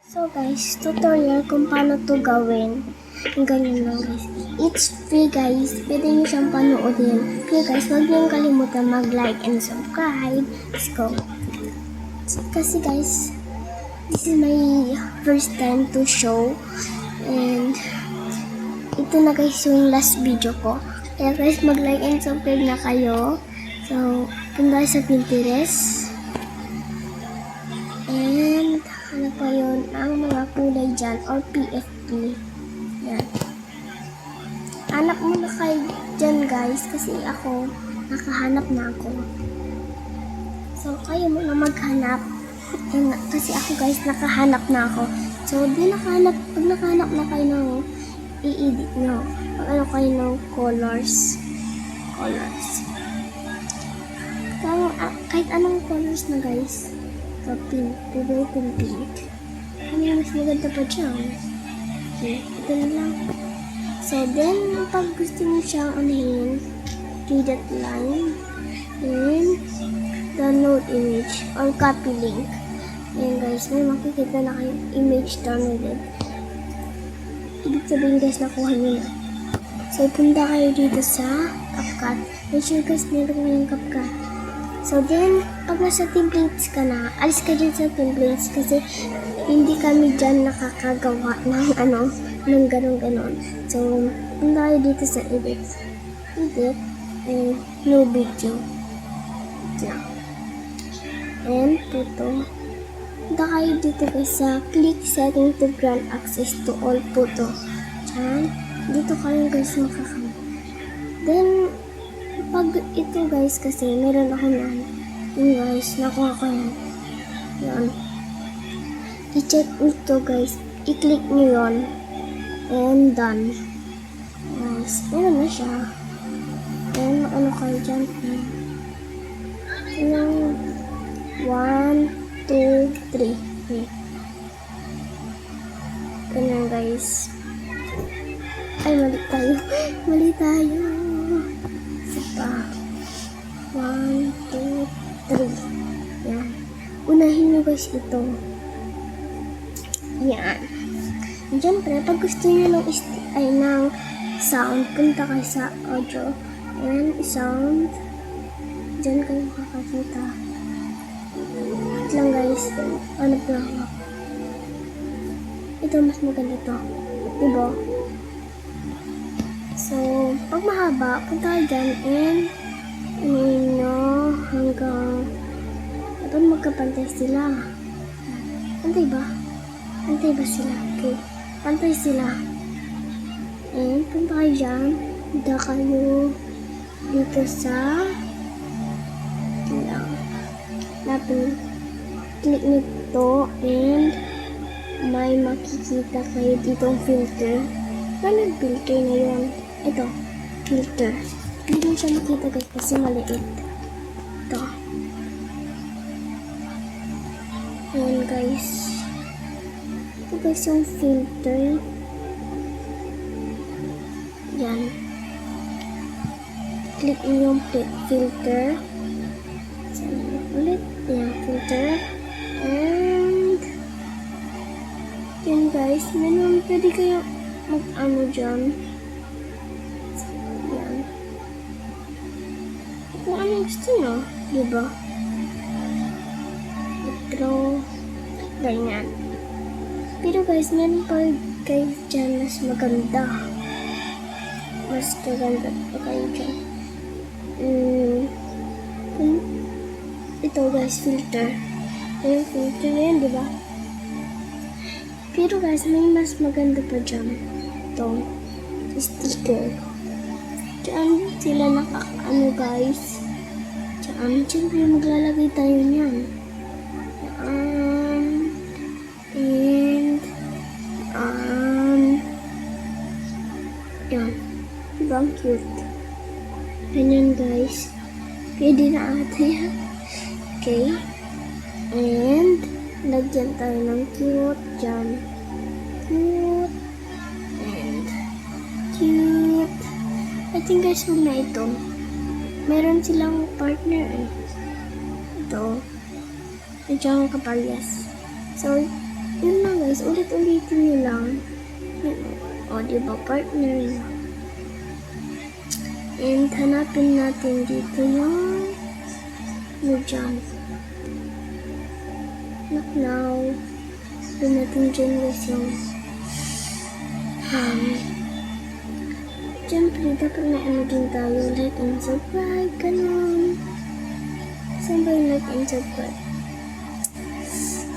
So guys, tutorial kung paano to gawin. Ganyan lang guys. It's free guys. Pwede nyo siyang panoodin. Okay guys, huwag nyo kalimutan mag-like and subscribe. Let's go. Kasi guys, this is my first time to show. And ito na guys yung last video ko. Kaya guys, mag-like and subscribe na kayo. So, punta sa Pinterest. And ano pa yun, ang mga kulay dyan or PFP. Yan. Hanap muna kayo dyan guys kasi ako, nakahanap na ako. So, kayo muna maghanap. And, kasi ako guys, nakahanap na ako. So, pag nakahanap na kayo ng i-edit nyo. Pag ano kayo ng colors. Kahit anong colors na guys. So, pink. Pwede kong pink. Ano yung mas maganda pa dyan? Okay, ito na lang. So, then, pag gusto nyo siyang unahin, that line, and download image, or copy link. Ayan guys, may makikita na kayong image downloaded. Ibig sabihin guys, nakuha nyo na. So, punta kayo dito sa CapCut. Make sure guys, meron kayong CapCut. So then, pag nasa templates ka na, alis ka dyan sa templates kasi hindi kami dyan nakakagawa ng ganon. So, punta kayo dito sa edit, and no video. Yan. And photo. Punta kayo dito guys sa click setting to grant access to all photo. Diyan. Dito kayo guys makakamit. Then, pag ito guys kasi meron ako na yun guys, nakuha ko yan. I-check ito guys, i-click nyo yun and done. Guys, meron na siya. And ano kayo dyan, yung 1, 2, 3 ganyan guys. Ay, mali tayo. Pa. 1, 2, 3. Yan. Unahin nyo guys ito. Yan. Siyempre, pag gusto nyo ng sound, punta kayo sa audio. And sound. Diyan kayo makakakita. Wait lang guys. Ano pa ako? Ito mas maganda to. Diba? So, pag mahaba, punta kayo dyan and hanggang dapat magkapantay sila. Pantay ba? Pantay ba sila? Okay. Pantay sila. And punta kayo dyan. Punta kayo dito sa click nito and may makikita kayo ditong filter. Paano filter na yun? Ito, filter. Hindi mo siya makita guys kasi maliit. Ito. Ayan guys. Ito guys yung filter. Yan. Click mo yung filter. Ulit. Ayan, filter. And yan guys. Meron pwede kayo mag-ano dyan. Yan. Kung ano gusto nyo, diba? Draw. Ganyan. Pero guys, meron pa guys dyan mas maganda. Mas maganda pa kayo dyan. Ito guys, filter. Yung filter na yun, diba? Pero guys, may mas maganda pa dyan. Ito, sticker. Diyan sila nakakaano guys. Diyan, siyempre maglalagay tayo niyan. Yan. Diba ang cute? Ganyan guys. Pwede na ata yan. Okay. And, lagyan tayo ng cute dyan. Cute. And, cute. I think guys, huwag na ito. Meron silang partner eh. Ito. Medyo kapalyas. So, Yun lang guys, ulit-ulitin nyo lang. O, diba, partner na. And hanapin natin dito yung ano dyan. Not now. Doon natin dyan guys yung siyempre, dapat may ano din tayo, like and subscribe, ganun. Saan ba yung like and subscribe?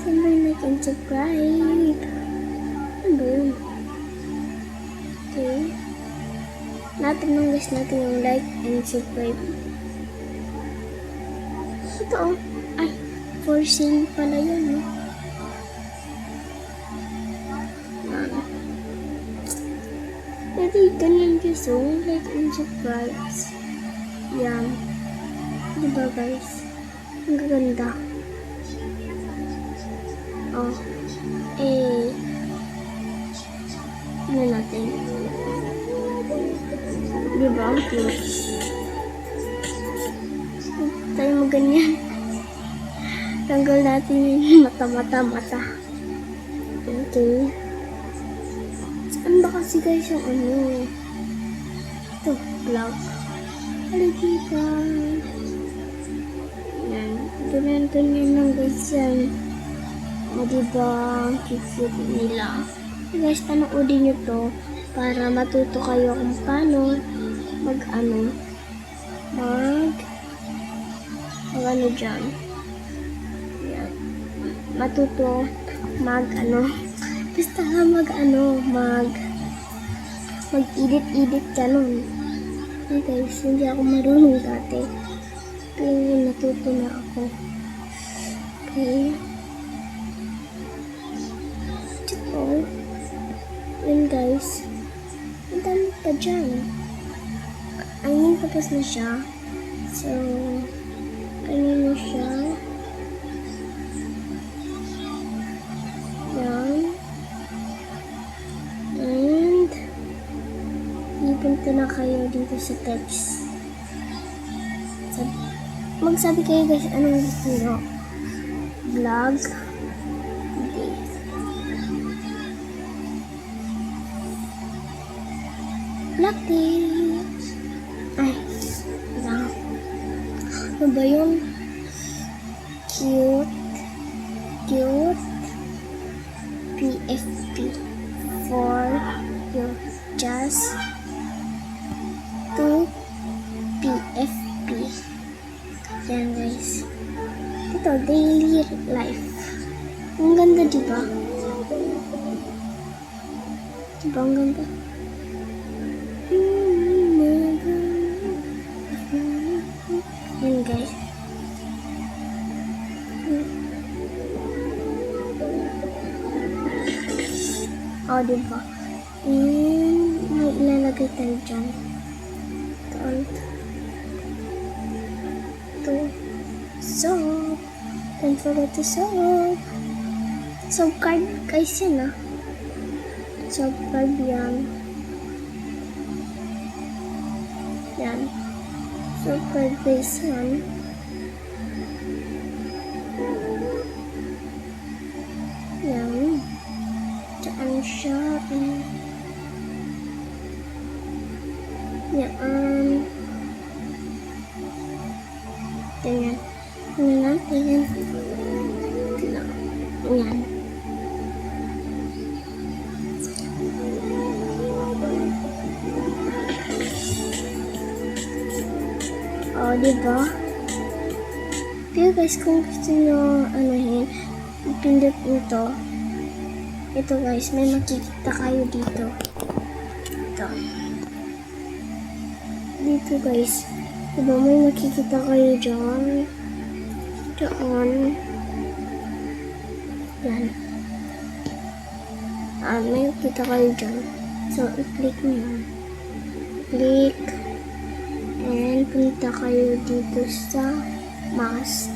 Saan ba yung like and subscribe? Ano ba yun? Okay. Natin lang guys natin yung like and subscribe. Ito oh. Ay, for sale pala yun, no? Pwede ganyan guys, oh. Like and subscribe. Yan. Diba guys? Ang gaganda. Oh. Ano natin? Diba? Cute. Tayo mo ganyan. Tanggal natin yung mata. Okay. Saan ba kasi guys yung ano? Ito, vlog. Halika. Yan. Ganyan lang guys yan. O diba? Cute nila. Guys, panoodin nyo to para matuto kayo kung paano mag dyan. Yan. Matuto basta mag-edit ganun. Okay guys, hindi ako marunong dati. Kaya natuto na ako. Okay. Ito. Yun guys. Ang dami pa dyan. I mean, tapos na siya. So, kanina siya. Yan. And, ipunta na kayo dito sa text. Magsabi kayo guys, anong gusto nyo? Vlog. Okay. Vlog days. Ay, lang. Ano ba yun? Cute PFP for you just to PFP. Yan guys. Ito, daily life. Ang ganda diba? Diba ang ganda? Yan guys. O, diba? May ilalagay tayo dyan. Ito. Soap. Don't forget to soap. Soap card guys yan ah. Soap card yan. Yan. Soap card guys yan. Yan. Saan siya? Yan. Ganyan. Yan. O, diba? Pero guys, kung gusto nyo, ipindot ito. Ito guys, may makikita kayo dito. Ito. Dito guys. Diba may makikita kayo dyan. Diyan. Yan. May makikita kayo dyan. So, i-click nyo yan. Click. And punta kayo dito sa mask.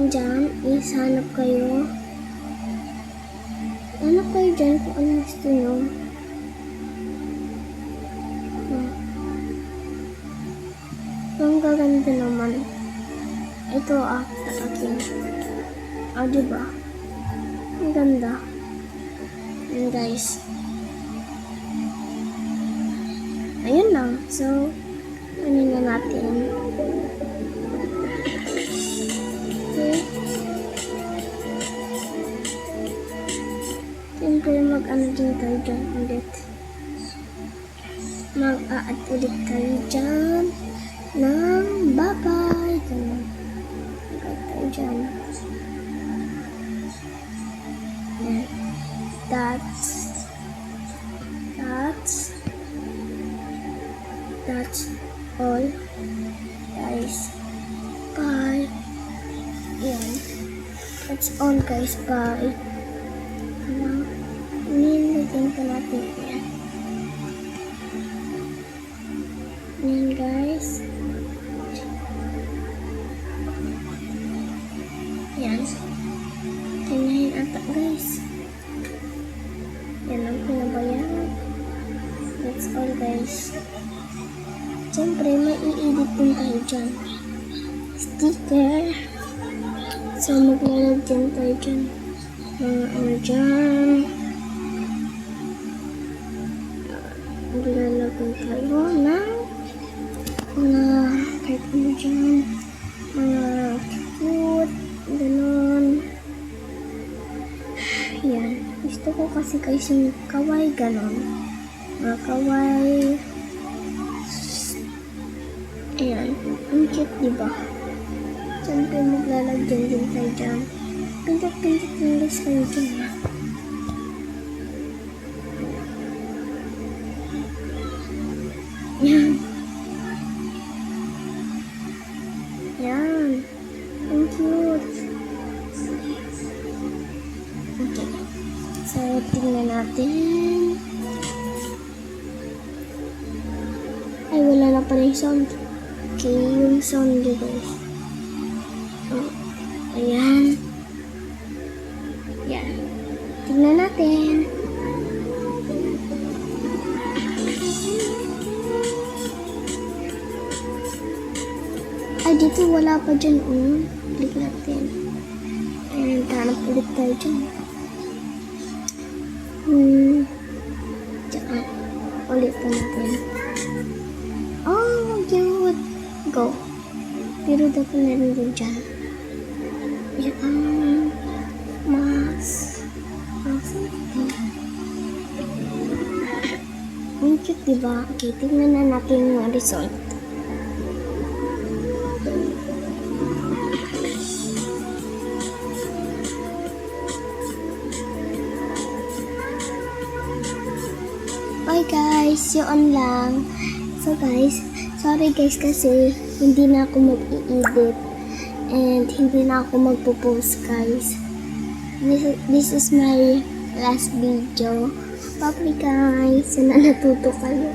Diyan, hanap kayo. Hanap kayo dyan kung ano gusto nyo. Ang gaganda naman. Ito sa akin. Diba? Ang ganda. Ayan guys. Ayun lang. So, ano na natin. Okay. Siyempre mag-ano din tayo dyan ulit. Mag-a-add ulit tayo dyan ng bye-bye. Ganun. Mag-add tayo dyan. Ayan. That's all, guys. Bye. Ayan. That's all, guys. Bye. Nilagyan pa natin yan. Ayan, guys. Ayan. Ganyan ata, guys. Yan ang pinabayan. That's all, guys. Siyempre, may i-edit din tayo dyan. Sticker. So, maglalagyan tayo dyan. Ano dyan. Maglalagyan tayo ng mga kahit ano dyan. Mga cute. Ganon. Yan. Gusto ko kasi yung kawaii ganon. Mga kawaii. Ayan. Ang cute, diba? Siyempre maglalagyan din tayo dyan. Pintak-pintak yung guys kayo dyan. Yan. Yan. Ang cute. Okay. So, tingnan natin. Ay, wala na pala yung sound. Okay, yung sound dito guys. Oh, ayan. Yan. Tingnan natin. Ay, dito wala pa dyan. Click natin. Ayan, hanap ulit tayo dyan. Tsaka, ulit pa natin. Oh, cute. Go. Pero dapat na rin din dyan. Yan. Mas. Ang cute, diba? Okay, tingnan na natin yung result. Bye guys, yun lang. So guys, sorry guys kasi hindi na ako mag-i-edit and hindi na ako magpo-post guys. This is my last video. Bye guys, sana natuto kayo.